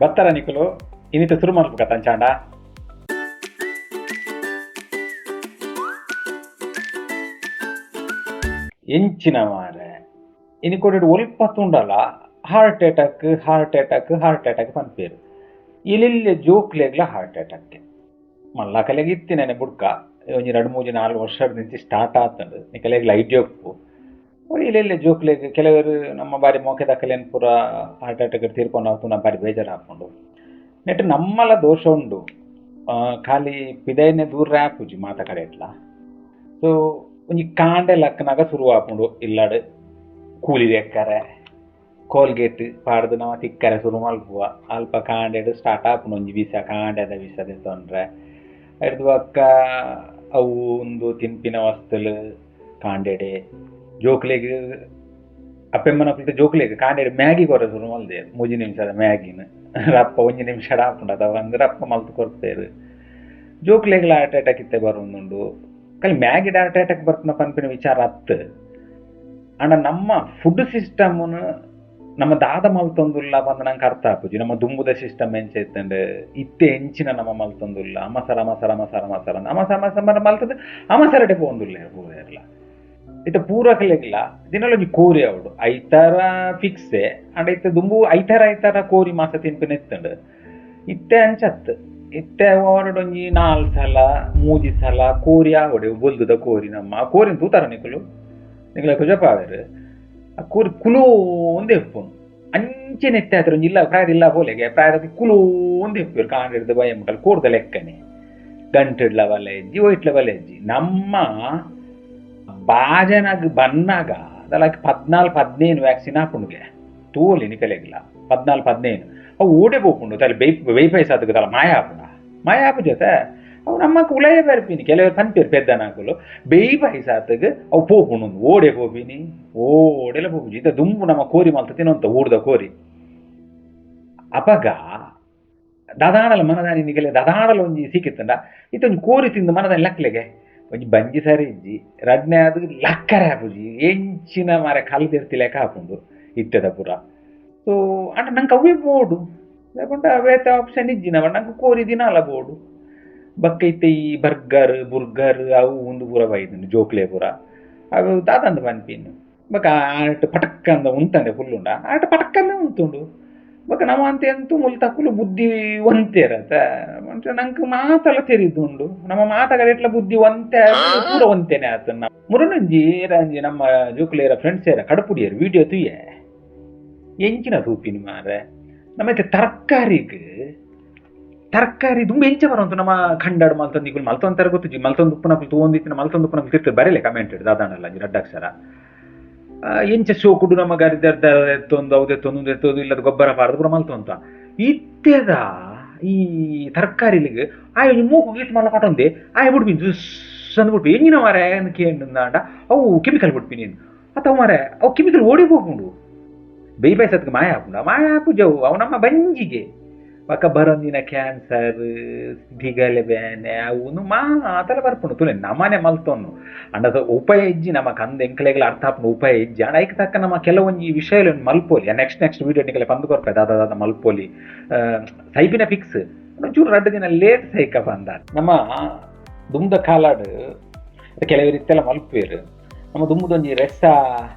ಬತ್ತರ ನಿಖಲು ಇನ್ನಿತ ಶುರು ಮಾಡ್ಬೇಕ ತಂಚಾಂಡ. ಎಂಚಿನ ಮಾರೆ ಇನಿಕೊಡೆ ಒಲ್ಪತ್ತುಂಡಲ್ಲ ಹಾರ್ಟ್ ಅಟ್ಯಾಕ್ ಪನ್ಪೇರು ಇಲ್ಲಿಲ್ಲೆ ಜೋಕ್ಲೆಗ್ಲ ಹಾರ್ಟ್ ಅಟ್ಯಾಕ್ ಮಲ್ಲ ಕಲೆಗೆ ಇತ್ತಿನೇನೆ ಬುಡ್ಕ ಒಂಜಿ 2-3-4 ವರ್ಷದ ನಿಂತು ಸ್ಟಾರ್ಟ್ ಆತಂಡು ನಿಕಲೆಗ್ ಲೈಟ್ ಒಪ್ಪು ಇಲ್ಲೆಲ್ಲೆ ಜೋಕ್ಲೆಗ್ ಕೆಲವರು ನಮ್ಮ ಬಾರಿ ಮೋಕೆ ದಕ್ಕಲೇನು ಪೂರ ಹಾರ್ಟ್ ಅಟ್ಯಾಕ್ ತೀರ್ಕೊಂಡು ಆಗ್ತು ನಮ್ಮ ಬಾರಿ ಬೇಜಾರು ಹಾಕೊಂಡು ನೆಟ್ ನಮ್ಮಲ ದೋಷ ಉಂಡು ಖಾಲಿ ಪಿದೈನೆ ದೂರ ಆಪುಜಿ ಮಾತ ಕಡೆ ಇಟ್ಲ. ಸೊ ಒಂಜಿ ಕಾಂಡೆ ಲಕ್ಕನಾಗ ಶುರು ಆಪುಂಡು ಇಲ್ಲಾಡು ಕೂಲಿ ಎಕ್ಕರೆ ಕೋಲ್ಗೇಟ್ ಪಾಡ್ದು ನಾವು ತಿಕ್ಕರೆ ಶುರು ಮಲ್ಪುವ ಅಲ್ಪ ಕಾಂಡೆಡು ಸ್ಟಾರ್ಟ್ ಆಪುಂಡು ಒಂಜಿ ವಿಷ ಕಾಂಡೆದ ವಿಷದ ತೊಂದರೆ ಹಿಡ್ದು ಅಕ್ಕ ಅವು ಒಂದು ತಿನ್ಪಿನ ವಸ್ತುಲು ಕಾಂಡೆಡೆ ಜೋಕ್ಲೆಗ್ ಅಪ್ಪೆಮ್ಮನ ಜೋಕ್ಲೆಗ್ ಕಾಂಡೆಡೆ ಮ್ಯಾಗಿ ಕೊರ ಶುರು ಮಲ್ದೆ 3 ನಿಮಿಷದ ಮ್ಯಾಗಿನ ರಪ್ಪ 1 ನಿಮಿಷ ಆಪುಂಡು ಅಥವಾ ಅಂದ್ರೆ ರಪ್ಪ ಮಲ್ತು ಕೊಡ್ತೇರು ಜೋಕ್ಲೆಗ್ಲ ಹಾರ್ಟ್ ಅಟ್ಯಾಕ್ ಇತ್ತೆ ಬರೋದುಂಡು ಕಲಿ ಮ್ಯಾಗಿಡ್ ಹಾರ್ಟ್ ಅಟ್ಯಾಕ್ ಬರ್ತಾನ ಪನ್ಪಿನ ವಿಚಾರ ಅತ್ತು ಅಂಡ ನಮ್ಮ ಫುಡ್ ಸಿಸ್ಟಮ್ನು ನಮ್ಮ ದಾದ ಮಲ್ತೊಂದುಲ್ಲ ಬಂದು ನಂಗೆ ಅರ್ಥ ಆಪುಜಿ ನಮ್ಮ ದುಂಬುದ ಸಿಸ್ಟಮ್ ಎಂಚೈತಂಡು ಇತ್ತೆ ಎಂಚಿನ ನಮ್ಮ ಮಲ್ತೊಂದುಲ್ಲ ಅಮಸರ ಮಲ್ತದ ಅಮಸರಡೆ ಪೋಂದುಲ್ಲ ಪೂರೆಲ್ಲ ಇತ್ತ ಪೂರಕಲೆಗಿಲ್ಲ ದಿನಲೊಂಜಿ ಕೋರಿ ಅವಡು ಐತಾರ ಫಿಕ್ಸೆ ಅಂಡ ಇತ್ತ ದುಂಬು ಐತಾರ ಕೋರಿ ಮಾಸ ತಿನ್ಪಿನ ಎತ್ತಂಡು ಇತ್ತೆ ಅಂಚತ್ತು ಇತ್ತೆ ಹೊರಡೊಂಜಿ 4 ಸಲ 3 ಸಲ ಕೋರಿ ಆವಡೆ ಬೊಲ್ದುದ ಕೋರಿ ನಮ್ಮ ಆ ಕೋರಿನ ತೂತಾರ ನಿಖಲ ಕುಜಪಾವೇರು ಆ ಕೋರಿ ಕುಲೋ ಒಂದೇ ಎಪ್ಪುನು ಅಂಚೆ ನೆತ್ತೆ ಆದ್ರೆ ಒಂಜಿ ಇಲ್ಲ ಪ್ರಾಯದ ಇಲ್ಲ ಬೋಲೆಗೆ ಪ್ರಾಯದ ಕುಲೋ ಒಂದೇ ಎಪ್ಪರು ಕಾಂಡಿಡ್ದು ಭಯ ಮಕ್ಕಳು ಕೋಡ್ದ ಲೆಕ್ಕನೆ ಗಂಟಿಡ್ಲ ಬಲ ಹೆಜ್ಜಿ ಒಯ್ಟ್ಲ ಬಲ ಹೆಜ್ಜಿ ನಮ್ಮ ಬಾಜನಾಗ ಬನ್ನಾಗ ಅದಕ್ಕೆ 14-15 ವ್ಯಾಕ್ಸಿನ್ ಹಾಪುಂಡುಗೆ ತೋಲಿ ನಿಕಲೆಗಿಲ್ಲ 14-15 ಅವು ಓಡೆ ಹೋಗ್ಕೊಂಡು ತಲೆ ವೈಫೈ ಸಾತಗದಲ್ಲ ಮಾಯ ಆಪು ಜೊತೆ ಅವು ನಮ್ಮಕ್ಕೆ ಉಳಯ ಬರ್ಪೀನಿ ಕೆಲವರು ಪನ್ಪೇರು ಪೆದ್ದನಾಕಲು ಬೇಯ್ಬೈ ಸಾತಗ ಅವು ಪೋಪುಂಡು ಓಡೆ ಪೋಪಿನಿ ಓಡೆಲ್ಲ ಪೋಪುಜಿ ಇತ್ತ ದುಂಬು ನಮ್ಮ ಕೋರಿ ಮಲ್ತ ತಿನ್ನೋಂತ ಊಡ್ದ ಕೋರಿ ಅಪಗ ದದಾಡಲ ಮನದಾನಿ ನಿಗಲೆ ದದಾಡಲ ಒಂಜಿ ಸಿಕ್ಕಿತ್ತಂಡ ಇತ್ತ ಒಂಜಿ ಕೋರಿ ತಿಂದು ಮನದಾನಿ ಲಕ್ಲೆಗೆ ಒಂಜಿ ಬಂಜಿ ಸರಿ ಇಜ್ಜಿ ರಡ್ನೆ ಅದು ಲಕ್ಕರೆ ಆಪುಜಿ ಎಂಚಿನ ಮಾರೆ ಕಲ್ದಿರ್ತಿ ಲೆಕ್ಕ ಹಾಪುಂಡು ಇತ್ತದ ಪುರ. ಸೊ ಅಂಡ ನಂಗೆ ಅವೇ ಬೋಡು లేకుంటే అవైతే ఆప్షన్ ఇచ్చినావు నాకు కోరి తినాల బోడు బక్క అయితే ఈ బుర్గర్ అವು ಒಂದು ಪೂರ ಬೈದು ಜೋಕ್ಲೆ ಪೂರ ಅವು ದಾದಂದು ಪನ್ಪಿನ್ನು ಬಕ ಆಟ ಪಟಕ್ಕಂದ ಉಂತಂದೆ ಫುಲ್ಲುಂಡ ಆಟ ಪಟಕ್ಕಂದ ಉಂತುಂಡು ಬಕ ನಮ್ಮ ಅಂತ ಎಂತೂ ಮುಲ್ ತಕ್ಕಲು ಬುದ್ಧಿ ಒಂತೇರತ ಮಂಟ ನಂಗೆ ಮಾತಲ್ಲ ತೆರಿದುಂಡು ನಮ್ಮ ಮಾತಗಳ ಎಟ್ಲ ಬುದ್ಧಿ ಒಂತೆ ಪೂರ ಒಂತೇನೆ ಆತನ ಮುರುನಂಜಿ ರಂಜಿ ನಮ್ಮ ಜೋಕ್ಲೇರ ಫ್ರೆಂಡ್ಸ್ ಏರ ಕಡಪುಡಿಯರು ವಿಡಿಯೋ ತುಯ್ಯೆ ಎಂಚಿನ ತೂಪಿನಿ ಮಾರೆ ನಮ್ಮೈತೆ ತರಕಾರಿ ತುಂಬ ಎಂಚ ಬರುವಂತ ನಮ್ಮ ಖಂಡಾಡು ಮಲ್ತೊಂದು ಈಗ ಮಲ್ತೊಂತಾರೆ ಗೊತ್ತು ಮಲ್ತೊಂದು ಉಪ್ಪುನಪ್ಪು ತೊಗೊಂದಿತ್ತು ಮಲ್ತೊಂದು ಉಪ್ಪುನಪ್ಪು ತಿರ್ತಾರೆ ಬರಲೆ ಕಮೆಂಟ್ ಹಿಡಿದು ದಾದಾಣಲ್ಲ ರಡ್ಡಾಕ್ಷರ ಎಂಚ ಶೋಕುಡು ನಮ್ಮ ಗಾರಿದ ಎತ್ತೊಂದು ಅವ್ದೆತ್ತೊಂದು ಎತ್ತೋದು ಇಲ್ಲದ ಗೊಬ್ಬರ ಪಾರದು ಪುರ ಮಲ್ತೊಂತ ಇತ್ತೆದ ಈ ತರಕಾರಿಲಿಗೆ ಆಯ್ ಮೂಗು ಗೀಟ್ ಮಲ್ಲ ಕಟ್ಟೊಂದೆ ಆಯ್ ಬಿಡ್ಬಿನ್ ಅಂದ್ಬಿಟ್ಟು ಎಂಜಿನ ಮಾರ ಅಂತ ಕೇಂಡ ಅವು ಕೆಮಿಕಲ್ ಬಿಡ್ತೀನಿ ಅಥವಾ ಮಾರ ಅವು ಕೆಮಿಕಲ್ ಓಡಿ ಹೋಗ್ಕೊಂಡು ಬೇಯ್ಬೈ ಸತ್ಗೆ ಮಾಯ ಹಾಪು ಜವು ಅವು ನಮ್ಮ ಬಂಜಿಗೆ ಪಕ್ಕ ಬರೋಂದಿನ ಕ್ಯಾನ್ಸರ್ ದಿಗಲೆ ಬೇನೆ ಅವನು ಮಾತಲ್ಲ ಬರ್ಪುಂಡು ತುಲೆ ನಮ್ಮನೆ ಮಲ್ತೊನ್ನು ಅಂಡದ ಉಪಾಯ ಇಜ್ಜಿ ನಮ್ಮ ಕಂದ ಎಂಕ್ಲೆಗಳ ಅರ್ಥ ಹಾಪುಂಡು ಉಪಾಯ ಇಜ್ಜಿ ಅಂಡ ಐಕ್ ತಕ್ಕ ನಮ್ಮ ಕೆಲವೊಂದು ವಿಷಯ ಮಲ್ಪೋಲಿ ನೆಕ್ಸ್ಟ್ ವಿಡಿಯೋ ನಿಕಲೆ ಪಂದು ಕೊರ್ಪೆ ದಾದ ಮಲ್ಪೋಲಿ ಸೈಪಿನ ಫಿಕ್ಸ್ ಒಂಚೂರು 2 ದಿನ ಲೇಟ್ ಸೈಕ ಬಂದ ನಮ್ಮ ದುಮ್ದ ಕಾಲಾಡು ಕೆಲವರು ಇತ್ತೆಲ್ಲ ಮಲ್ಪೇರು ನಮ್ಮ ದುಮ್ಮದೊಂಜಿ ರೆಸ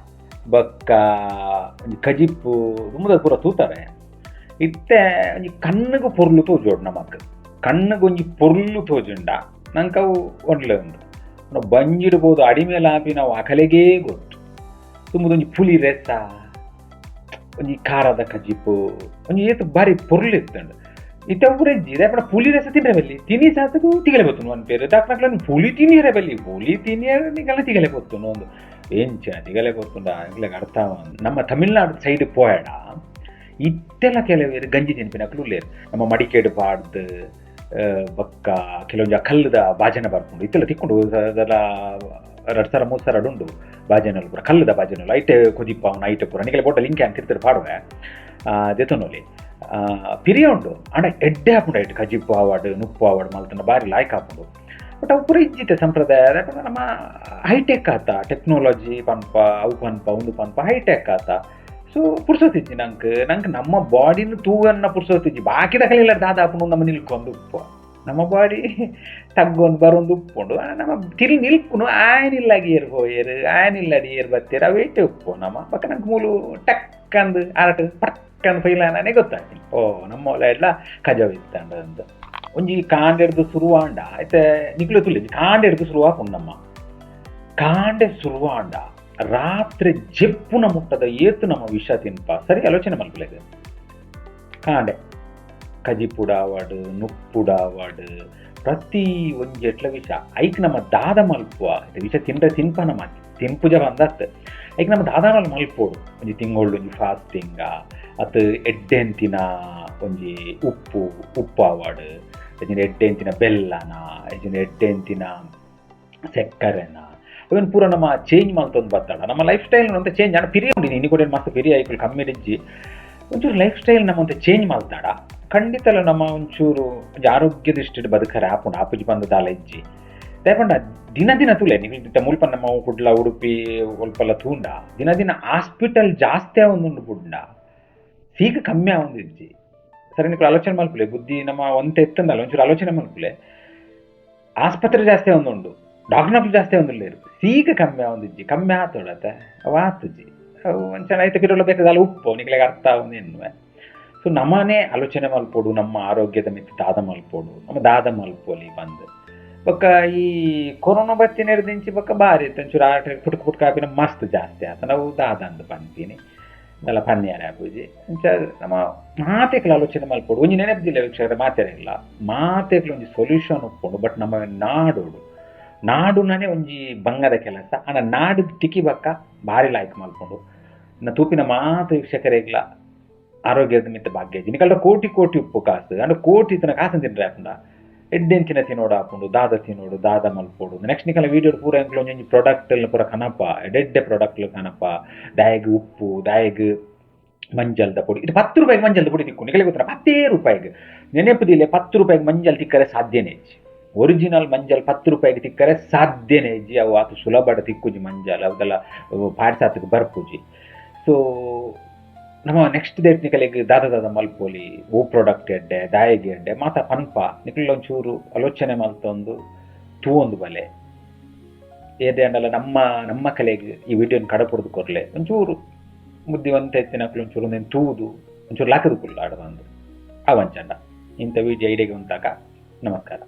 ಬಕ್ಕ ಒಂಜಿ ಕಜಿಪ್ಪು ದುಮ್ಮದ ಪೂರ ತೂತಾರೆ ಇತ್ತೆ ಒಂಜಿ ಕಣ್ಣಿಗೆ ಪೊರ್ಲು ತೋಜೋಡು ನಮಕ್ ಕಣ್ಣಿಗೆ ಒಂಜಿ ಪೊರ್ಲು ತೋಜುಂಡ ನಂಗೆ ಅವು ಒಳ್ಳೆ ಉಂಟು ನಾವು ಬಂಜಿಡ್ಬೋದು ಅಡಿಮೇಲೆ ಹಾಪಿ ನಾವು ಅಕಲೆಗೇ ಗೊತ್ತು ತುಂಬದೊಂಜಿ ಪುಲಿ ರೆಸ ಒಂಜಿ ಖಾರದ ಕಜಿಪ್ಪು ಒಂಜಿ ಏತು ಬಾರಿ ಪೊರ್ಲು ಇತ್ತಂಡು ಇತ್ತೆ ಒಬ್ಬರು ಇಜ್ಜಿ ರೇಪಡ ಪುಲಿ ರಸ ತಿನ್ರೆ ಬಲ್ಲಿ ತಿನ್ನಿ ಸಾತಗೂ ತಿಗಲೆ ಬತ್ತು ಒಂದು ಪೇರು ದಾಖಲಾಗ್ಲ ಪುಲಿ ತಿನ್ನಿಯರೆ ಬಲ್ಲಿ ಪುಲಿ ತಿನ್ನಿಯರೆ ನಿಗಲ್ಲ ತಿಗಲೆ ಬತ್ತು ಒಂದು ಎಂಚಿನ ತಿಗಲೆ ಬರ್ತುಂಡ ಇಗ್ಲಾಗ ಅರ್ಥ ನಮ್ಮ ತಮಿಳ್ನಾಡು ಸೈಡ್ ಪೋಯಾಡ ಇತ್ತೆಲ್ಲ ಕೆಲವೇರು ಗಂಜಿ ನೆನಪಿನಕ್ಲು ಲೇರು ನಮ್ಮ ಮಡಿಕೇಡು ಪಾಡ್ದು ಬಕ್ಕ ಕೆಲವೊಂದು ಕಲ್ಲದ ಬಾಜನ ಬರ್ಕೊಂಡು ಇತ್ತೆಲ್ಲ ತಿಕ್ಕೊಂಡು ಅದೆಲ್ಲ 2 ಸಲ 3 ಸಲ ಉಂಡು ಬಾಜನಲ್ ಪೂರ ಕಲ್ಲದ ಬಾಜನಲ್ ಐಟೆ ಕುದಿಪ್ಪ ಅವನು ಐಟೆ ಪೂರ ನಿಗಲೆ ಬೋಟ ಲಿಂಕ್ ಅಂತ ತಿರ್ತಾರೆ ಪಾಡುವೆ ದೆತೊನೋಲಿ ಪಿರಿಯ ಉಂಡು ಅಂಡ ಎಡ್ಡೆ ಹಾಕೊಂಡು ಐಟು ಕಜಿಪ್ಪು ಆವಾಡು ನುಪ್ಪು ಆವಾಡು ಮಲ್ತನ ಬಾರಿ ಲಾಯ್ಕ್ ಹಾಕೊಂಡು ಬಟ್ ಅವು ಪೂರ ಇಜ್ಜಿತ್ತೆ ಸಂಪ್ರದಾಯ ಯಾಕಂದ್ರೆ ನಮ್ಮ ಹೈಟೆಕ್ ಆತ ಟೆಕ್ನಾಲಜಿ ಪನ್ಪ ಅವು ಪನ್ಪ ಒಂದು ಪನ್ಪ ಹೈಟೆಕ್ ಆತ ಸೊ ಪುರ್ಸೋತಿಜ್ಜಿ ನಂಗೆ ನಮ್ಮ ಬಾಡಿನ ತೂಗನ್ನ ಪುರ್ಸೋತಿಜ್ಜಿ ಬಾಕಿದ ಕಲಿಲ್ಲ ದಾದಾಪುನು ನಮ್ಮ ನಿಲ್ಕೊಂಡು ಉಪ್ಪು ನಮ್ಮ ಬಾಡಿ ತಗ್ಗೊಂದು ಬರೊಂದು ಉಪ್ಪುಂಡು ನಮ್ಮ ತಿರಿ ನಿಲ್ಕುನು ಆಯ್ನಿಲ್ಲಾಗಿ ಏರ್ ಹೋಯರು ಆಯ್ನಿಲ್ಲಡಿ ಏರ್ ಬತ್ತೀರ ಅವೇಟೆ ಉಪ್ಪು ನಮ್ಮ ಬಕ್ಕ ನಂಗೆ ಮೂಲು ಟಕ್ಕಂದು ಆರಟ ಪಕ್ಕಂದು ಫೈಲಾನೇ ಗೊತ್ತಾಗ್ತೀನಿ ಓ ನಮ್ಮ ಹೊಲ ಎಲ್ಲ ಕಜವಿತ್ತಂಡ ಅಂತ ಒಂಜಿ ಕಾಂಡೆಡ್ದು ಶುರುವಾಂಡ ಆಯ್ತೆ ನಿಕ್ಲು ತುಳಿ ಕಾಂಡೆಡ್ದು ಶುರುವಾಪುಂಡಮ್ಮ ಕಾಂಡೆ ಶುರುವಾಂಡ ರಾತ್ರಿ ಜೆಪ್ಪುನ ಮುಟ್ಟದ ಏತು ನಮ್ಮ ವಿಷ ತಿನ್ಪ ಸರಿ ಆಲೋಚನೆ ಮಲ್ಪಲೆದು ಕಾಂಡೆ ಕಜಿಪುಡಾವಾಡು ನುಪ್ಪುಡಾವಾಡು ಪ್ರತಿ ಒಂಜಿ ಎಟ್ಲ ವಿಷ ಐಕ್ ನಮ್ಮ ದಾದ ಮಲ್ಪುವ ವಿಷ ತಿಂಡ್ರೆ ತಿನ್ಪ ನಮ್ಮ ತಿನ್ಪುಜ ಬಂದತ್ ಐಕ್ ನಮ್ಮ ದಾದಾನಲ್ಲಿ ಮಲ್ಪೋಡು ಒಂಜಿ ತಿಂಗಳು ಒಂಜಿ ಫಾಸ್ಟಿಂಗ ಅತ್ ಎಡ್ಡೆಂತಿನ ಒಂಜಿ ಉಪ್ಪಾವಾಡು ಎಜ್ಜಿನ ಎಡ್ಡೆಂತಿನ ಬೆಲ್ಲನ ಎಜ್ಜಿನ ಎಡ್ಡೆಂತಿನ ಸೆಕ್ಕರೆನ ಅವನು ಪೂರ ನಮ್ಮ ಚೇಂಜ್ ಮಲ್ತೊಂದು ಬರ್ತಾಳ ನಮ್ಮ ಲೈಫ್ ಸ್ಟೈಲ್ ಅಂತ ಚೇಂಜ್ ಆಡ ಪಿರಿ ಉಂಡಿ ಇನ್ನು ಕೂಡ ಮಸ್ತ್ ಪಿರಿ ಆಯ್ತು ಕಮ್ಮಿ ಇಜ್ಜಿ ಒಂಚೂರು ಲೈಫ್ ಸ್ಟೈಲ್ ನಮ್ಮ ಅಂತ ಚೇಂಜ್ ಮಲ್ತಾಡ ಖಂಡಿತಲ್ಲ ನಮ್ಮ ಒಂಚೂರು ಆರೋಗ್ಯ ದೃಷ್ಟಿ ಬದುಕರೆ ಆಪುಂಡು ಆಪುಜಿ ಬಂದು ದಾಲ ಇಜ್ಜಿ ದಯಪಂಡ ದಿನ ದಿನ ತುಲೆ ನೀವು ಮುಲ್ಪ ನಮ್ಮ ಕುಡ್ಲ ಉಡುಪಿ ಸ್ವಲ್ಪಲ್ಲ ತೂಂಡ ದಿನ ದಿನ ಹಾಸ್ಪಿಟಲ್ ಜಾಸ್ತಿ ಆವೊಂದುಂಡು ಬುಡ್ಡ ಸೀಗ ಕಮ್ಮಿ ಆವೊಂದು ಇಜ್ಜಿ ಸರಿ ನೀವು ಆಲೋಚನೆ ಮಲ್ಪುಲೆ ಬುದ್ಧಿ ನಮ್ಮ ಒಂತೆ ಎತ್ತಂದಲ್ಲ ಒಂಚೂರು ಆಲೋಚನೆ ಮಲ್ಪುಲೆ ಆಸ್ಪತ್ರೆ ಜಾಸ್ತಿ ಆವೊಂದುಂಡು ಡಾಕ್ಟರ್ ಜಾಸ್ತಿ ಆವೊಂದುಲ್ಲೇರು ಸೀಗ ಕಮ್ಮಿ ಆವೊಂದಿಜ್ಜಿ ಕಮ್ಮಿ ಆತೋಡತ್ತೆ ಅವ ಆತುಜ್ಜಿ ಅವು ಒಂಚೂರು ಐತೆ ಪಿರೋಲ ಬೇಕಾದಲ್ಲ ಉಪ್ಪು ನಿಕ್ಲೆಗೆ ಅರ್ಥ ಆವೊಂದು ಎನ್ನುವೆ ಸೊ ನಮ್ಮನೇ ಆಲೋಚನೆ ಮಲ್ಪೋಡು ನಮ್ಮ ಆರೋಗ್ಯದ ಮಿತ್ತು ದಾದ ಮಲ್ಪೋಡು ನಮ್ಮ ದಾದ ಮಲ್ಪೋಲಿ ಬಂದು ಬೊಕ್ಕ ಈ ಕೊರೋನಾ ಬತ್ತಿನ ದಿಂಚಿ ಬೊಕ್ಕ ಬಾರಿ ಇತ್ತು ಒಂಚೂರು ಆಟ ಪುಟ್ಕ ಪುಟ್ಕ ಹಾಪಿನ ಮಸ್ತ್ ಜಾಸ್ತಿ ಆತ ನಾವು ದಾದ ಅಂದು ಬಂತೀನಿ ಇದೆಲ್ಲ ಪನ್ಯಾರ ಆಪುಜಿ ಅಂಚ ನಮ್ಮ ಮಾತೆಕ್ಲ ಆಲೋಚನೆ ಮಲ್ಪೋಡು ಒಂಜಿ ನೆನಪಿಲ್ಲ ವೀಕ್ಷಕರ ಮಾತೆಲ್ಲ ಮಾತೆಕ್ಲ ಒಂಜಿ ಸೊಲ್ಯೂಷನ್ ಉಪ್ಪುಂಡು ಬಟ್ ನಮ್ಮ ನಾಡುನೇ ಒಂಜಿ ಬಂಗದ ಕೆಲಸ ಆನ ನಾಡು ತಿಕ್ಕಿ ಬಕ್ಕ ಭಾರಿ ಲಾಯ್ಕ್ ಮಲ್ಪುಂಡು ಇನ್ನು ತೂಪಿನ ಮಾತು ವೀಕ್ಷಕರೆಗ್ಲ ಆರೋಗ್ಯದ ಮಿತ್ತ ಭಾಗ್ಯ ನಿಕಲ್ಡ ಕೋಟಿ ಉಪ್ಪು ಕಾಸು ಅಂಡ್ ಕೋಟಿ ಇತನ ಕಾಸು ತಿನ್ರೆ ಹಾಪುಂಡ ಎಡ್ಡೆಂಚಿನ ತಿನ್ನೋಡು ಹಾಪುಂಡು ದಾದ ತಿನ್ನೋಡು ದಾದ ಮಲ್ಪೋಡು ನೆಕ್ಸ್ಟ್ ನಿಕಲ ವೀಡಿಯೋ ಪೂರ ಎಂಕ್ಲ ಒಂಜಿ ಪ್ರಾಡಕ್ಟ್ ಪೂರ ಕನಪ ಎಡ್ಡೆ ಪ್ರಾಡಕ್ಟ್ ಕನಪ ದಾಯಗ್ ಉಪ್ಪು ದಾಯಗ್ ಮಂಜಲ್ದ ಪುಡಿ ಇದು 10 ರೂಪಾಯಿಗೆ ಮಂಜಲ್ದ ಪುಡಿ ತಿಕ್ಕು ನಿಕಲೆ ಗೊತ್ತರ 10 ರೂಪಾಯಿಗೆ ನೆನಪುದಿಲ್ಲ 10 ರೂಪಾಯಿಗೆ ಮಂಜಲ್ ತಿಕ್ಕರೆ ಸಾಧ್ಯನೇ ಇಜ್ಜಿ ಒರಿಜಿನಲ್ ಮಂಜಲ್ 10 ರೂಪಾಯಿಗೆ ತಿಕ್ಕರೆ ಸಾಧ್ಯನೇ ಇಜ್ಜಿ ಅವು ಆತು ಸುಲಭದ ತಿಕ್ಕುಜಿ ಮಂಜಲ್ ಅವದೆಲ್ಲ ಪಾಡ್ಸಾತಿಗೆ ಬರ್ಪುಜಿ ಸೊ ನಮ್ಮ ನೆಕ್ಸ್ಟ್ ಡೇಟ್ ನಿಕಲಿಗೆ ದಾದ ಮಲ್ಪೋಲಿ ಓ ಪ್ರಾಡಕ್ಟ್ ಎಡ್ಡೆ ದಾಯಿಗೆ ಎಡ್ಡೆ ಮಾತ ಪನ್ಪ ನಿಕಲ್ ಒಂಚೂರು ಆಲೋಚನೆ ಮಲ್ತೊಂದು ತೂವೊಂದು ಬಲೆ ಏದೇ ಅಂಡಲ್ಲ ನಮ್ಮ ಕಲೆಗೆ ಈ ವಿಡಿಯೋನ ಕಡಪುಡ್ದು ಕೊರ್ಲೆ ಒಂಚೂರು ಬುದ್ಧಿವಂತ ಎತ್ತಿನಕ್ಲು ಒಂಚೂರು నేను ತೂದು ಒಂಚೂರು ಲಾಕದು ಕುಲ್ಲ ಆಡಬಂದು ಅವಂಚಂಡ ಇಂಥ ವಿಡಿಯೋ ಐಡಿಯಾಗೆ ಉಂತಾಕ ನಮಸ್ಕಾರ.